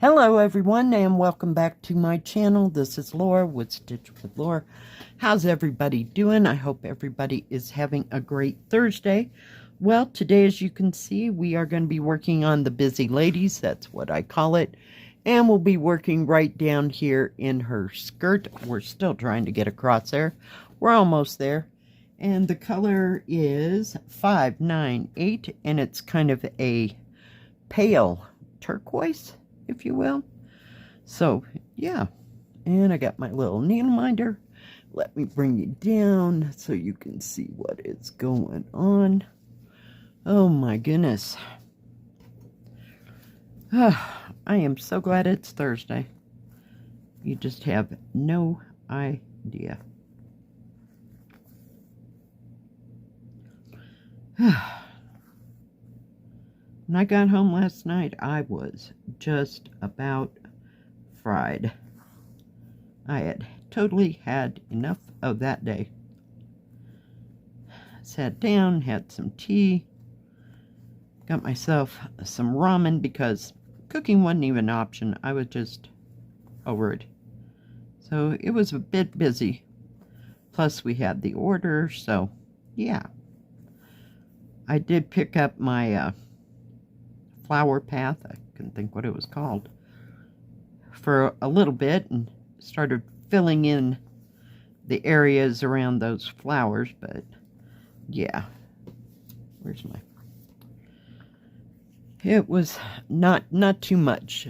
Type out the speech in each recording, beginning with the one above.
Hello everyone and welcome back to my channel. This is Laura with Stitch with Laura. How's everybody doing? I hope everybody is having a great Thursday. Well, today as you can see we are going to be working on the busy ladies. That's what I call it. And we'll be working right down here in her skirt. We're still trying to get across there. We're almost there. And the color is 598 and it's kind of a pale turquoise, if you will. So yeah, and I got my little needle minder. Let me bring you down so you can see what is going on. Oh my goodness. I am so glad it's Thursday. You just have no idea. When I got home last night, I was just about fried. I had totally had enough of that day. Sat down, had some tea, got myself some ramen because cooking wasn't even an option. I was just over it. So it was a bit busy. Plus we had the order, so yeah. I did pick up my flower path, I couldn't think what it was called, for a little bit and started filling in the areas around those flowers, but yeah, where's my, it was not too much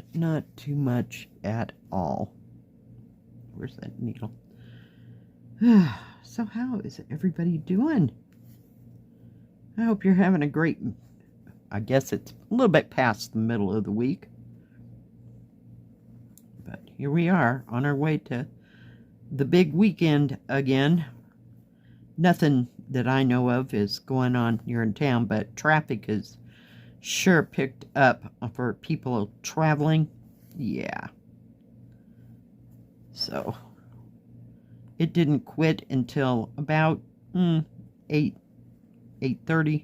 at all. Where's that needle? So how is everybody doing? I hope you're having a great, I guess it's a little bit past the middle of the week. But here we are on our way to the big weekend again. Nothing that I know of is going on here in town, but traffic is sure picked up for people traveling. Yeah. So it didn't quit until about 8:30.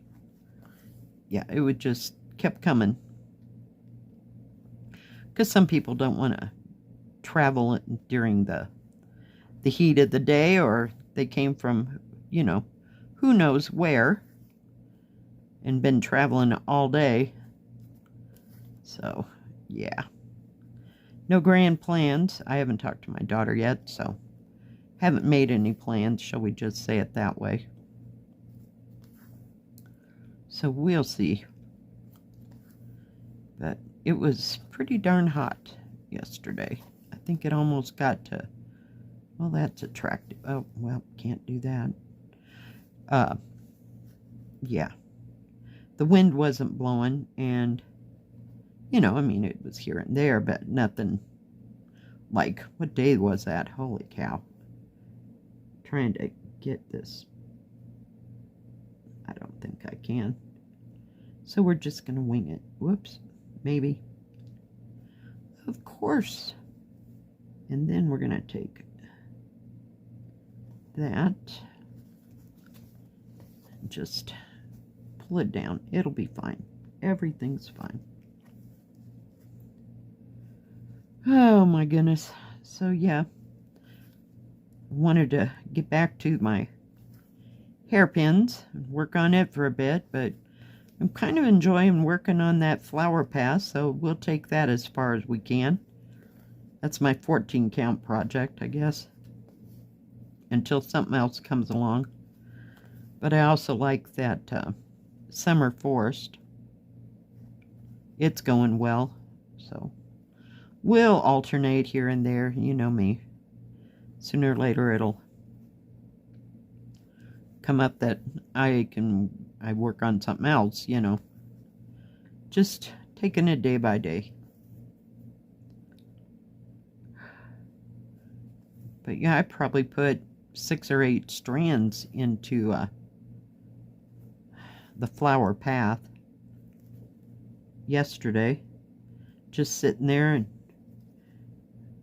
Yeah, it would just kept coming. Because some people don't want to travel during the heat of the day, or they came from, you know, who knows where, and been traveling all day. So, yeah. No grand plans. I haven't talked to my daughter yet, so haven't made any plans, shall we just say it that way. So we'll see. But it was pretty darn hot yesterday. I think it almost got to, well, that's attractive. Oh, well, can't do that. Yeah. The wind wasn't blowing, and, you know, I mean, it was here and there, but nothing like, what day was that? Holy cow. Trying to get this. I don't think I can. So we're just going to wing it. Whoops. Maybe. Of course. And then we're going to take that. And just pull it down. It'll be fine. Everything's fine. Oh my goodness. So yeah. Wanted to get back to my hairpins and work on it for a bit, but I'm kind of enjoying working on that flower path, so we'll take that as far as we can. That's my 14 count project, I guess, until something else comes along. But I also like that summer forest. It's going well, so we'll alternate here and there. You know me. Sooner or later it'll come up that I work on something else, you know. Just taking it day by day. But yeah, I probably put 6 or 8 strands into the flower path yesterday. Just sitting there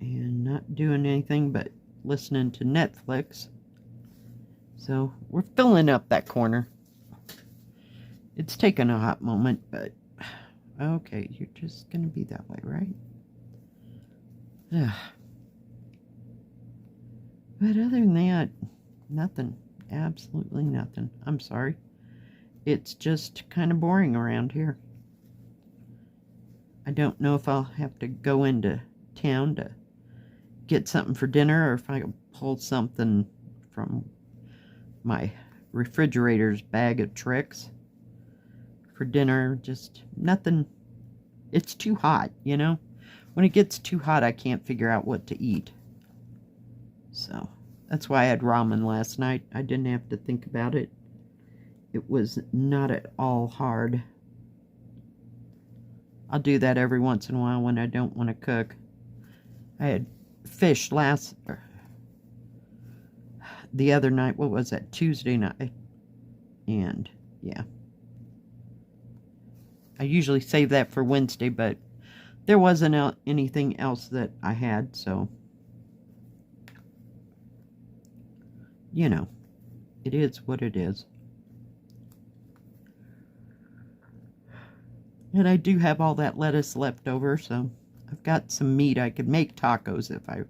and not doing anything but listening to Netflix. So we're filling up that corner. It's taken a hot moment, but okay, you're just gonna be that way, right? But other than that, nothing. Absolutely nothing. I'm sorry. It's just kind of boring around here. I don't know if I'll have to go into town to get something for dinner or if I can pull something from my refrigerator's bag of tricks for dinner. Just nothing. It's too hot, you know? When it gets too hot, I can't figure out what to eat. So, that's why I had ramen last night. I didn't have to think about it. It was not at all hard. I'll do that every once in a while when I don't want to cook. I had fish the other night. What was that? Tuesday night. And, yeah. I usually save that for Wednesday, but there wasn't anything else that I had, so, you know, it is what it is. And I do have all that lettuce left over, so I've got some meat. I could make tacos if I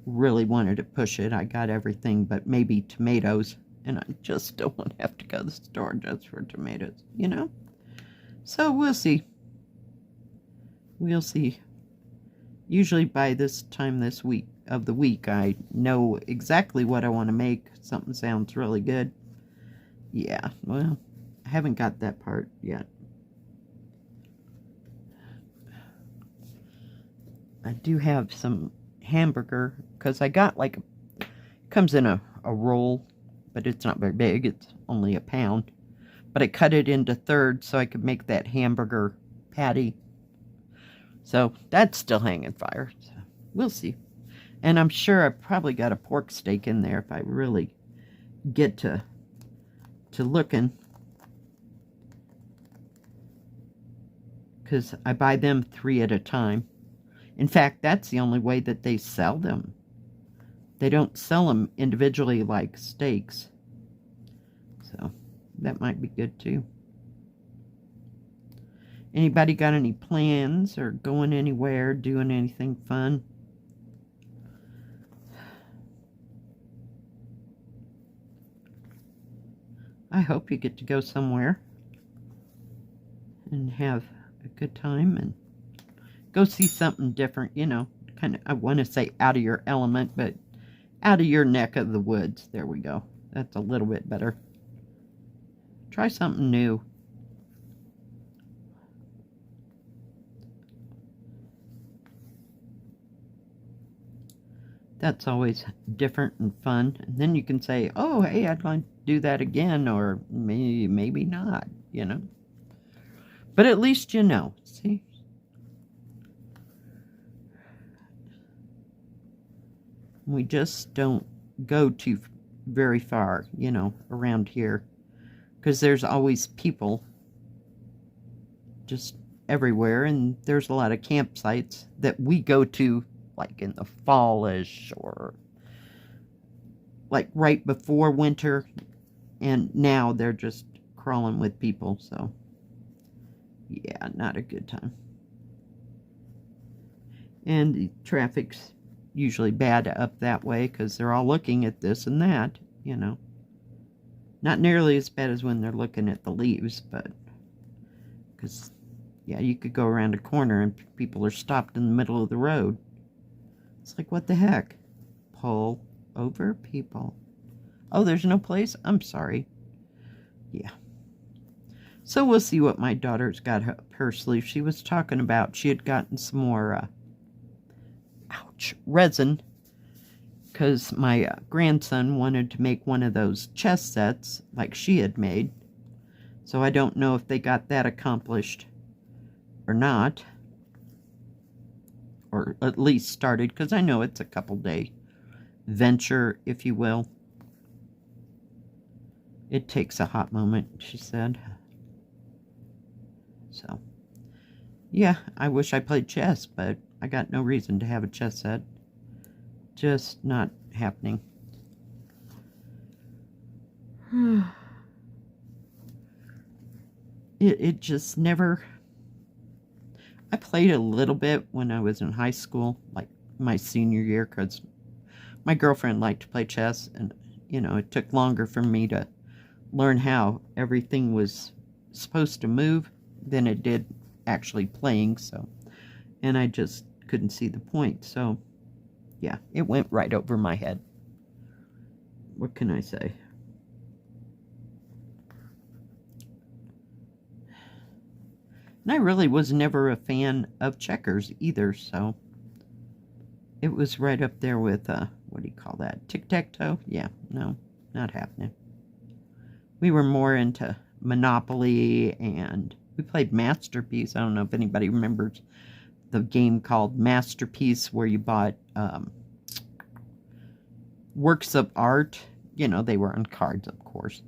really wanted to push it. I got everything but maybe tomatoes, and I just don't want to have to go to the store just for tomatoes, you know? So we'll see. We'll see. Usually by this time this week of the week, I know exactly what I want to make. Something sounds really good. Yeah, well, I haven't got that part yet. I do have some hamburger, because I got like, comes in a roll, but it's not very big. It's only a pound. But I cut it into thirds so I could make that hamburger patty. So that's still hanging fire. So we'll see. And I'm sure I probably got a pork steak in there if I really get to looking. Because I buy them 3 at a time. In fact, that's the only way that they sell them. They don't sell them individually like steaks. So that might be good too. Anybody got any plans or going anywhere, doing anything fun? I hope you get to go somewhere and have a good time and go see something different, you know, kind of, I want to say out of your element, but out of your neck of the woods. There we go. That's a little bit better. Try something new. That's always different and fun. And then you can say, oh, hey, I'd like to do that again, or maybe not, you know. But at least you know, see? We just don't go too very far, you know, around here. Because there's always people just everywhere, and there's a lot of campsites that we go to, like in the fallish, or like right before winter, and now they're just crawling with people, so yeah, not a good time. And the traffic's usually bad up that way because they're all looking at this and that, you know. Not nearly as bad as when they're looking at the leaves, but because, yeah, you could go around a corner and people are stopped in the middle of the road. It's like, what the heck? Pull over, people. Oh, there's no place? I'm sorry. Yeah. So we'll see what my daughter's got up her sleeve. She was talking about she had gotten some more, resin. Because my grandson wanted to make one of those chess sets like she had made. So I don't know if they got that accomplished or not. Or at least started, because I know it's a couple-day venture, if you will. It takes a hot moment, she said. So, yeah, I wish I played chess, but I got no reason to have a chess set. Just not happening. It just never... I played a little bit when I was in high school, like my senior year because my girlfriend liked to play chess, and, you know, it took longer for me to learn how everything was supposed to move than it did actually playing, so, and I just couldn't see the point, so, yeah, it went right over my head. What can I say? And I really was never a fan of checkers either, so it was right up there with, what do you call that? Tic-tac-toe? Yeah, no, not happening. We were more into Monopoly, and we played Masterpiece. I don't know if anybody remembers the game called Masterpiece, where you bought works of art. You know, they were on cards, of course.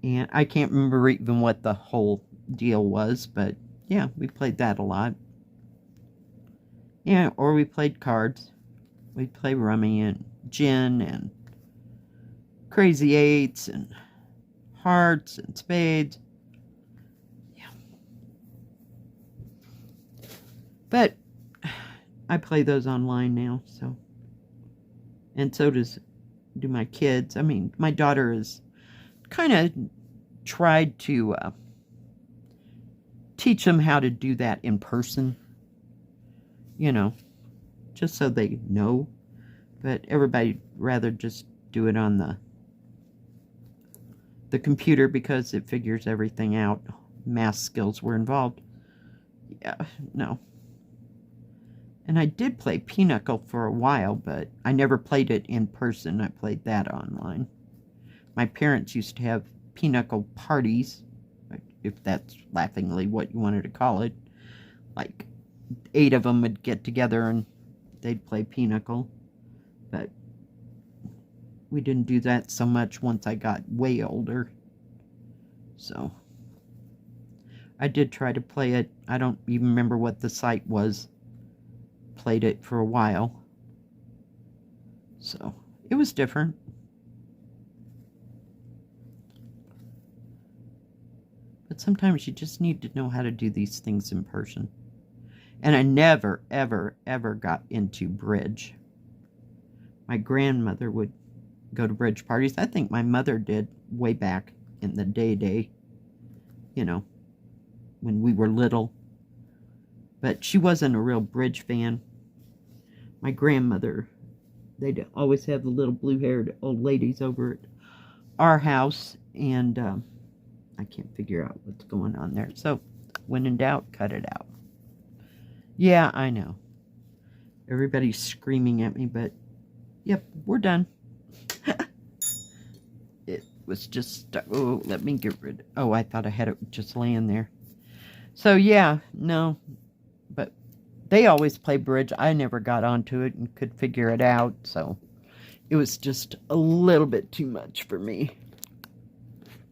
And I can't remember even what the whole deal was, but yeah, we played that a lot. Yeah, or we played cards. We'd play Rummy and Gin and Crazy Eights and Hearts and Spades. Yeah. But I play those online now, so. And so do my kids. I mean, my daughter is kind of tried to teach them how to do that in person, you know, just so they know. But everybody rather just do it on the computer because it figures everything out. Math skills were involved. Yeah, no. And I did play Pinochle for a while, but I never played it in person. I played that online. My parents used to have Pinochle parties, if that's laughingly what you wanted to call it. Like 8 of them would get together and they'd play Pinochle. But we didn't do that so much once I got way older. So I did try to play it. I don't even remember what the site was. Played it for a while. So it was different. But sometimes you just need to know how to do these things in person. And I never, ever, ever got into bridge. My grandmother would go to bridge parties. I think my mother did way back in the day, you know, when we were little. But she wasn't a real bridge fan. My grandmother, they'd always have the little blue-haired old ladies over at our house, and I can't figure out what's going on there. So, when in doubt, cut it out. Yeah, I know. Everybody's screaming at me, but yep, we're done. It was just, oh, let me get rid of, oh, I thought I had it just laying there. So, yeah, no, but they always play bridge. I never got onto it and could figure it out, so it was just a little bit too much for me.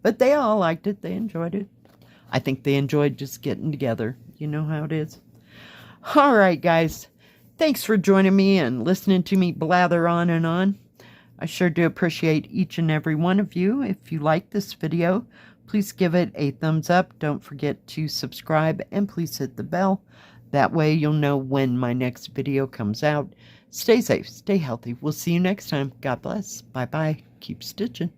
But they all liked it. They enjoyed it. I think they enjoyed just getting together. You know how it is. All right, guys. Thanks for joining me and listening to me blather on and on. I sure do appreciate each and every one of you. If you like this video, please give it a thumbs up. Don't forget to subscribe and please hit the bell. That way you'll know when my next video comes out. Stay safe, stay healthy. We'll see you next time. God bless. Bye-bye. Keep stitching.